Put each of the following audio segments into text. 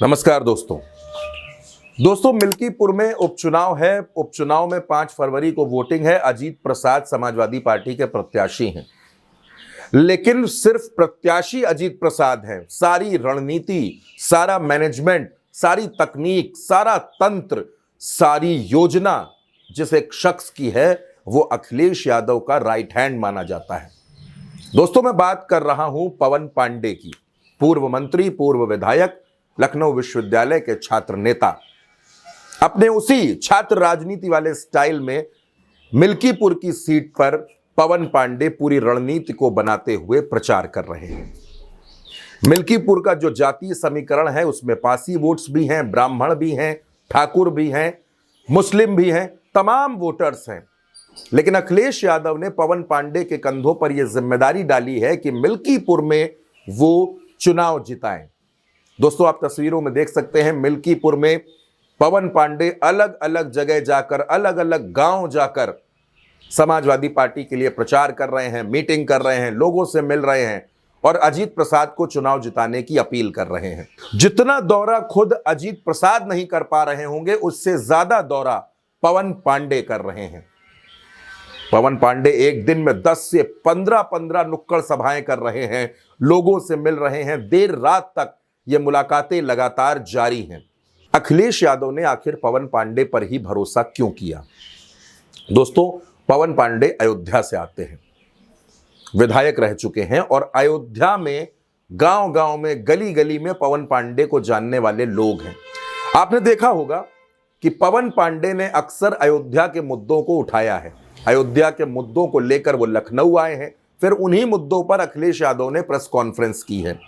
नमस्कार दोस्तों मिल्कीपुर में उपचुनाव है। उपचुनाव में 5 फरवरी को वोटिंग है। अजीत प्रसाद समाजवादी पार्टी के प्रत्याशी हैं, लेकिन सिर्फ प्रत्याशी अजीत प्रसाद हैं। सारी रणनीति, सारा मैनेजमेंट, सारी तकनीक, सारा तंत्र, सारी योजना जिस एक शख्स की है वो अखिलेश यादव का राइट हैंड माना जाता है। दोस्तों मैं बात कर रहा हूं पवन पांडे की, पूर्व मंत्री, पूर्व विधायक, लखनऊ विश्वविद्यालय के छात्र नेता। अपने उसी छात्र राजनीति वाले स्टाइल में मिल्कीपुर की सीट पर पवन पांडे पूरी रणनीति को बनाते हुए प्रचार कर रहे हैं। मिल्कीपुर का जो जातीय समीकरण है उसमें पासी वोट्स भी हैं, ब्राह्मण भी हैं, ठाकुर भी हैं, मुस्लिम भी हैं, तमाम वोटर्स हैं। लेकिन अखिलेश यादव ने पवन पांडे के कंधों पर यह जिम्मेदारी डाली है कि मिल्कीपुर में वो चुनाव जिताएं। दोस्तों आप तस्वीरों में देख सकते हैं, मिल्कीपुर में पवन पांडे अलग अलग जगह जाकर, अलग अलग गांव जाकर समाजवादी पार्टी के लिए प्रचार कर रहे हैं, मीटिंग कर रहे हैं, लोगों से मिल रहे हैं और अजीत प्रसाद को चुनाव जिताने की अपील कर रहे हैं। जितना दौरा खुद अजीत प्रसाद नहीं कर पा रहे होंगे, उससे ज्यादा दौरा पवन पांडे कर रहे हैं। पवन पांडे एक दिन में 10 से 15 नुक्कड़ सभाएं कर रहे हैं, लोगों से मिल रहे हैं। देर रात तक ये मुलाकातें लगातार जारी हैं। अखिलेश यादव ने आखिर पवन पांडे पर ही भरोसा क्यों किया? दोस्तों पवन पांडे अयोध्या से आते हैं, विधायक रह चुके हैं और अयोध्या में गांव गांव में, गली गली में पवन पांडे को जानने वाले लोग हैं। आपने देखा होगा कि पवन पांडे ने अक्सर अयोध्या के मुद्दों को उठाया है। अयोध्या के मुद्दों को लेकर वो लखनऊ आए हैं, फिर उन्हीं मुद्दों पर अखिलेश यादव ने प्रेस कॉन्फ्रेंस की है।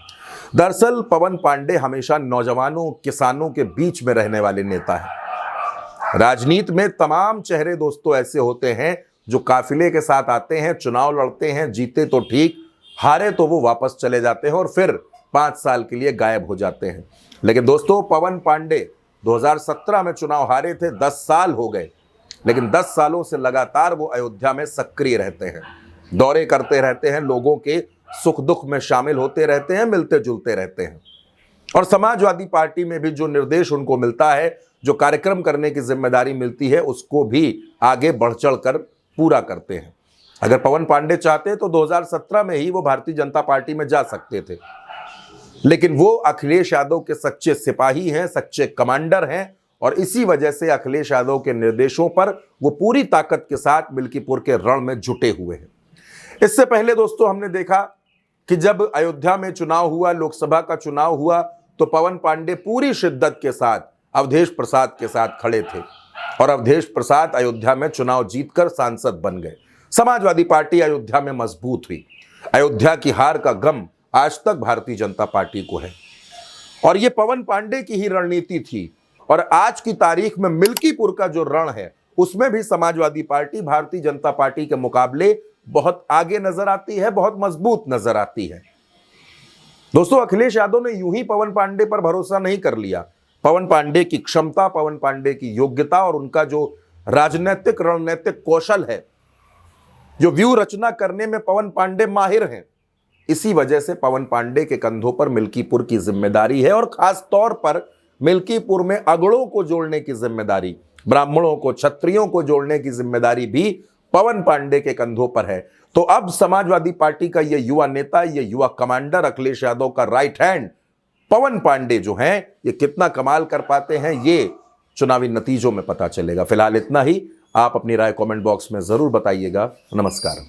दरअसल पवन पांडे हमेशा नौजवानों, किसानों के बीच में रहने वाले नेता हैं। राजनीति में तमाम चेहरे दोस्तों ऐसे होते हैं जो काफिले के साथ आते हैं, चुनाव लड़ते हैं, जीते तो ठीक, हारे तो वो वापस चले जाते हैं और फिर 5 साल के लिए गायब हो जाते हैं। लेकिन दोस्तों पवन पांडे 2017 में चुनाव हारे थे, 10 साल हो गए, लेकिन 10 सालों से लगातार वो अयोध्या में सक्रिय रहते हैं, दौरे करते रहते हैं, लोगों के सुख दुख में शामिल होते रहते हैं, मिलते जुलते रहते हैं। और समाजवादी पार्टी में भी जो निर्देश उनको मिलता है, जो कार्यक्रम करने की जिम्मेदारी मिलती है, उसको भी आगे बढ़ चढ़ कर पूरा करते हैं। अगर पवन पांडे चाहते तो 2017 में ही वो भारतीय जनता पार्टी में जा सकते थे, लेकिन वो अखिलेश यादव के सच्चे सिपाही हैं, सच्चे कमांडर हैं और इसी वजह से अखिलेश यादव के निर्देशों पर वो पूरी ताकत के साथ मिल्कीपुर के रण में जुटे हुए हैं। इससे पहले दोस्तों हमने देखा कि जब अयोध्या में चुनाव हुआ, लोकसभा का चुनाव हुआ, तो पवन पांडे पूरी शिद्दत के साथ अवधेश प्रसाद के साथ खड़े थे और अवधेश प्रसाद अयोध्या में चुनाव जीतकर सांसद बन गए। समाजवादी पार्टी अयोध्या में मजबूत हुई। अयोध्या की हार का गम आज तक भारतीय जनता पार्टी को है और ये पवन पांडे की ही रणनीति थी। और आज की तारीख में मिल्कीपुर का जो रण है उसमें भी समाजवादी पार्टी भारतीय जनता पार्टी के मुकाबले बहुत आगे नजर आती है, बहुत मजबूत नजर आती है। दोस्तों अखिलेश यादव ने यूं ही पवन पांडे पर भरोसा नहीं कर लिया। पवन पांडे की क्षमता, पवन पांडे की योग्यता और उनका जो राजनीतिक रणनीतिक कौशल है, जो व्यू रचना करने में पवन पांडे माहिर हैं, इसी वजह से पवन पांडे के कंधों पर मिल्कीपुर की जिम्मेदारी है और खास तौर पर मिल्कीपुर में अगड़ों को जोड़ने की जिम्मेदारी, ब्राह्मणों को, क्षत्रियों को जोड़ने की जिम्मेदारी भी पवन पांडे के कंधों पर है। तो अब समाजवादी पार्टी का यह युवा नेता, यह युवा कमांडर अखिलेश यादव का राइट हैंड पवन पांडे जो हैं, ये कितना कमाल कर पाते हैं ये चुनावी नतीजों में पता चलेगा। फिलहाल इतना ही। आप अपनी राय कमेंट बॉक्स में जरूर बताइएगा। नमस्कार।